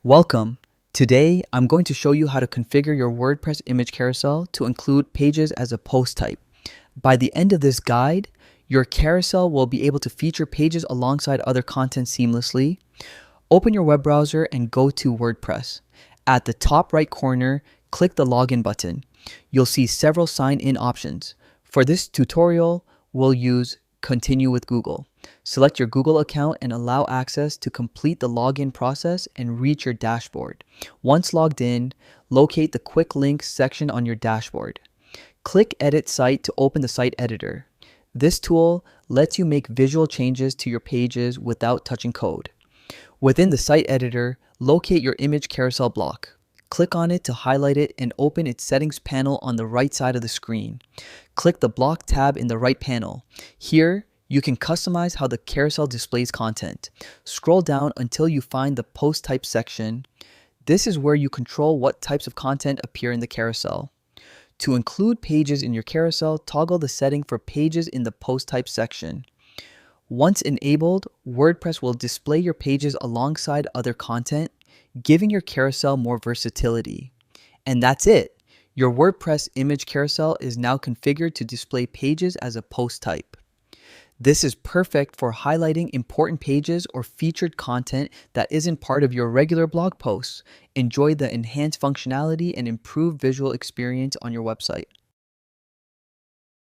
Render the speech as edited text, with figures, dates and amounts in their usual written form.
Welcome. Today, I'm going to show you how to configure your WordPress image carousel to include pages as a post type. By the end of this guide, your carousel will be able to feature pages alongside other content seamlessly. Open your web browser and go to WordPress. At the top right corner, click the login button. You'll see several sign-in options. For this tutorial, we'll use Continue with Google. Select your Google account and allow access to complete the login process and reach your dashboard. Once logged in, locate the Quick Links section on your dashboard. Click Edit Site to open the site editor. This tool lets you make visual changes to your pages without touching code. Within the site editor, locate your image carousel block. Click on it to highlight it and open its settings panel on the right side of the screen. Click the block tab in the right panel. Here, you can customize how the carousel displays content. Scroll down until you find the post type section. This is where you control what types of content appear in the carousel. To include pages in your carousel, toggle the setting for pages in the post type section. Once enabled, WordPress will display your pages alongside other content, giving your carousel more versatility. And that's it. Your WordPress image carousel is now configured to display pages as a post type. This is perfect for highlighting important pages or featured content that isn't part of your regular blog posts. Enjoy the enhanced functionality and improved visual experience on your website.